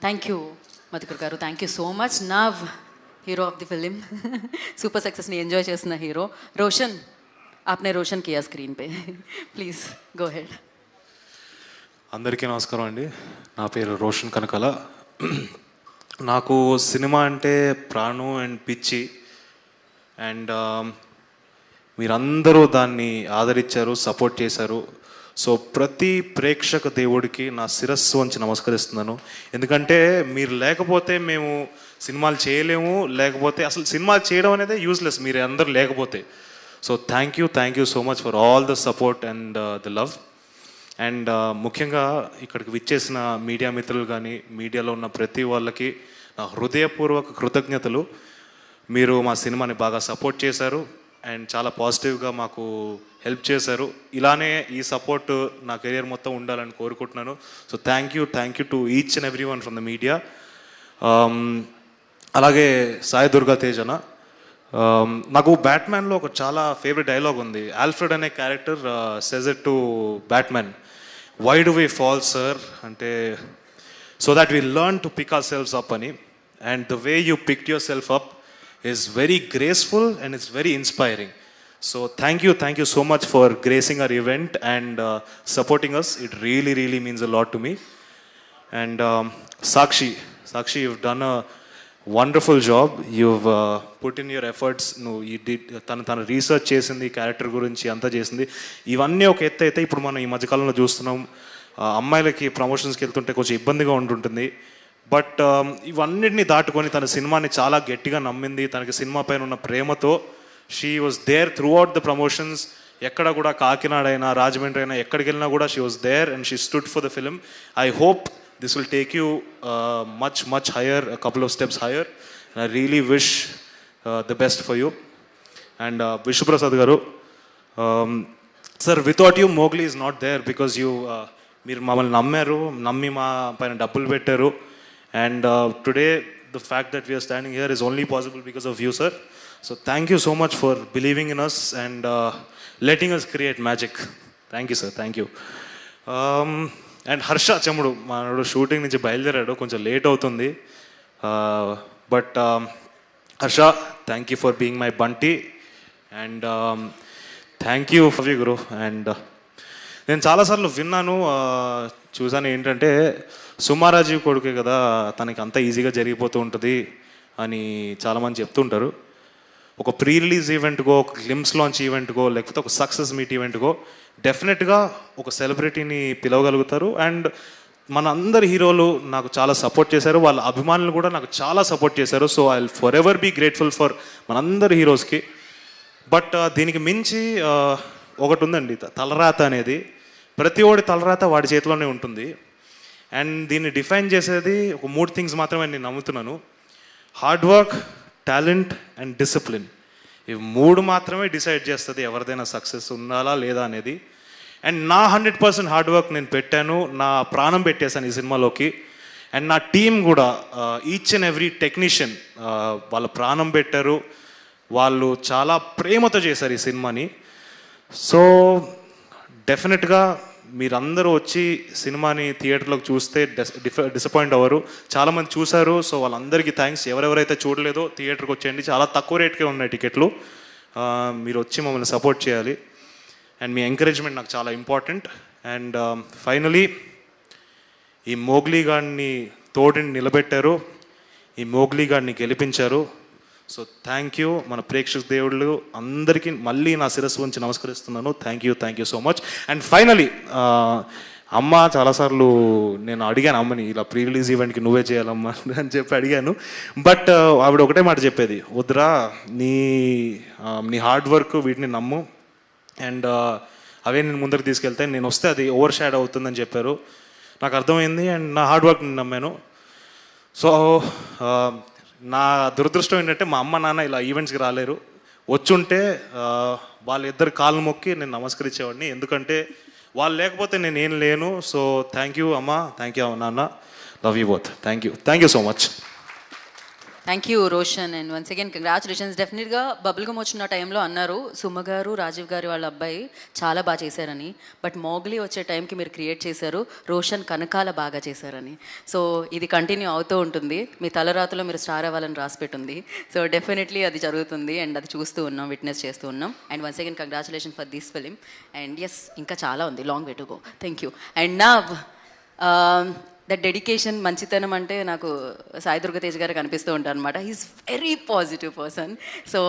Thank you Madhukar గారు, thank you so much. Now hero of the film, super success ని enjoy చేస్తున్న hero Roshan. आपने रोशन किया स्क्रीन पे, ప్లీజ్ గో హెడ్. అందరికీ నమస్కారం అండి. నా పేరు రోషన్ కనకాల. నాకు సినిమా అంటే ప్రాణం అండ్ పిచ్చి. అండ్ మీరందరూ దాన్ని ఆదరించారు, సపోర్ట్ చేశారు. సో ప్రతి ప్రేక్షక దేవుడికి నా శిరస్సు వంచి నమస్కరిస్తున్నాను. ఎందుకంటే మీరు లేకపోతే మేము సినిమాలు చేయలేము, లేకపోతే అసలు సినిమాలు చేయడం అనేది యూజ్లెస్ మీరు అందరూ లేకపోతే. So thank you so much for all the support and the love. And ముఖ్యంగా ఇక్కడికి విచ్చేసిన మీడియా మిత్రులు కానీ, మీడియాలో ఉన్న ప్రతి వాళ్ళకి నా హృదయపూర్వక కృతజ్ఞతలు. మీరు మా సినిమాని బాగా సపోర్ట్ చేశారు అండ్ చాలా పాజిటివ్గా మాకు హెల్ప్ చేశారు. ఇలానే ఈ సపోర్ట్ నా కెరియర్ మొత్తం ఉండాలని కోరుకుంటున్నాను. So thank you to each and every one from the media. అలాగే సాయి దుర్గా తేజన, నాకు బ్యాట్మ్యాన్లో ఒక చాలా ఫేవరెట్ డైలాగ్ ఉంది. ఆల్ఫ్రెడ్ అనే character says it to Batman, why do we fall sir అంటే, so that we learn to pick ourselves up అని. And the way you picked yourself up is very graceful and it's very inspiring. So thank you so much for gracing our event and supporting us. It really means a lot to me. And Sakshi, you've done a wonderful job. You've put in your efforts. You did tana research chesindi, character gurinchi anta chesindi. ఇవన్నీ ఒక ఎత్తు అయితే ఇప్పుడు మనం ఈ మధ్యకాలంలో చూస్తున్నాం, అమ్మాయిలకి ప్రమోషన్స్కి వెళ్తుంటే కొంచెం ఇబ్బందిగా ఉంటుంటుంది. బట్ ఇవన్నిటిని దాటుకొని తన సినిమాని చాలా గట్టిగా నమ్మింది. తనకి సినిమా పైన ఉన్న ప్రేమతో she was there throughout the promotions. ఎక్కడ కూడా కాకినాడ అయినా, రాజమండ్రి అయినా, ఎక్కడికి వెళ్ళినా కూడా she was there and she stood for the film. I hope this will take you much higher, couple of steps higher. I really wish the best for you. And Vishnuprasad గారు, sir without you Mowgli is not there because మీరు మమ్మల్ని నమ్మి మా పైన డబ్బులు పెట్టారు. And today the fact that we are standing here is only possible because of you, sir. So thank you so much for believing in us and letting us create magic. Thank you, sir. Thank you. And Harsha Chamudu, manadu shooting nunchi bayalderadu, konచెం late avutundi. But Harsha, thank you for being my bunty. And thank you for you, Guru. And నేను చాలాసార్లు విన్నాను, చూసాను, ఏంటంటే సుమారాజీవ్ కొడుకే కదా, తనకి అంత ఈజీగా జరిగిపోతూ ఉంటుంది అని చాలామంది చెప్తుంటారు. ఒక ప్రీ రిలీజ్ ఈవెంట్కో, ఒక గ్లిమ్స్ లాంచ్ ఈవెంట్కో, లేకపోతే ఒక సక్సెస్ మీట్ ఈవెంట్కో డెఫినెట్గా ఒక సెలబ్రిటీని పిలవగలుగుతారు. అండ్ మన అందరి హీరోలు నాకు చాలా సపోర్ట్ చేశారు, వాళ్ళ అభిమానులు కూడా నాకు చాలా సపోర్ట్ చేశారు. So I will forever be grateful for మనందరి హీరోస్కి. బట్ దీనికి మించి ఒకటి ఉందండి, తలరాత అనేది. ప్రతి ఒడి తలరాత వాడి చేతిలోనే ఉంటుంది. అండ్ దీన్ని డిఫైన్ చేసేది ఒక 3 థింగ్స్ మాత్రమే నేను నమ్ముతున్నాను: hard work, talent and discipline. ఇవి 3 మాత్రమే డిసైడ్ చేస్తుంది ఎవరిదైనా సక్సెస్ ఉండాలా లేదా అనేది. అండ్ నా 100% హార్డ్ వర్క్ నేను పెట్టాను, నా ప్రాణం పెట్టేశాను ఈ సినిమాలోకి. అండ్ నా టీం కూడా, ఈచ్ అండ్ ఎవ్రీ టెక్నీషియన్ వాళ్ళ ప్రాణం పెట్టారు, వాళ్ళు చాలా ప్రేమతో చేశారు ఈ సినిమాని. సో డెఫినెట్గా మీరందరూ వచ్చి సినిమాని థియేటర్లోకి చూస్తే డిసప్పాయింట్ అవ్వరు. చాలామంది చూశారు, సో వాళ్ళందరికీ థ్యాంక్స్. ఎవరెవరైతే చూడలేదో థియేటర్కి వచ్చేయండి, చాలా తక్కువ రేట్కే ఉన్నాయి టికెట్లు. మీరు వచ్చి మమ్మల్ని సపోర్ట్ చేయాలి. అండ్ మీ ఎంకరేజ్మెంట్ నాకు చాలా ఇంపార్టెంట్. అండ్ ఫైనలీ ఈ మోగ్లీ గాడిని తోడిని నిలబెట్టారు, ఈ మోగ్లీ గాడిని గెలిపించారు. So thank you. మన ప్రేక్షక దేవుళ్ళు అందరికీ మళ్ళీ నా శిరస్సు ఉంచి నమస్కరిస్తున్నాను. Thank you so much. And finally అమ్మ, చాలాసార్లు నేను అడిగాను అమ్మని, ఇలా ప్రీ రిలీజ్ ఈవెంట్కి నువ్వే చేయాలమ్మా అని చెప్పి అడిగాను. బట్ ఆవిడ ఒకటే మాట చెప్పేది, వద్దురా, నీ హార్డ్ వర్క్ వీటిని నమ్ము, అండ్ అవే నేను ముందరికి తీసుకెళ్తే, నేను వస్తే అది ఓవర్ షాడ్ అవుతుందని చెప్పారు. నాకు అర్థమైంది అండ్ నా హార్డ్ వర్క్ నేను నమ్మాను. సో నా దురదృష్టం ఏంటంటే మా అమ్మ నాన్న ఇలా ఈవెంట్స్కి రాలేరు. వచ్చుంటే వాళ్ళిద్దరు కాళ్ళు మొక్కి నేను నమస్కరించేవాడిని, ఎందుకంటే వాళ్ళు లేకపోతే నేను ఏం లేను. సో థ్యాంక్ యూ అమ్మ, థ్యాంక్ యూ నాన్న, love you both. Thank you so much. Thank you Roshan and once again congratulations. డెఫినెట్గా బబుల్ గమ్ వచ్చిన టైంలో అన్నారు సుమ గారు రాజీవ్ గారు వాళ్ళ అబ్బాయి చాలా బాగా చేశారని. బట్ మోగ్లీ వచ్చే టైంకి మీరు క్రియేట్ చేశారు, రోషన్ కనకాల బాగా చేశారని. సో ఇది కంటిన్యూ అవుతూ ఉంటుంది. మీ తలరాతలో మీరు స్టార్ అవ్వాలని రాసిపెట్టుంది. సో డెఫినెట్లీ అది జరుగుతుంది అండ్ అది చూస్తూ ఉన్నాం, విట్నెస్ చేస్తూ ఉన్నాం. And once again congratulation for this film. And yes, ఇంకా చాలా ఉంది, long way to go. Thank you. And నా దట్ డెడికేషన్, మంచితనం అంటే నాకు సాయి దుర్గ తేజ్ గారు కనిపిస్తూ ఉంటారు అనమాట. He's very positive person. So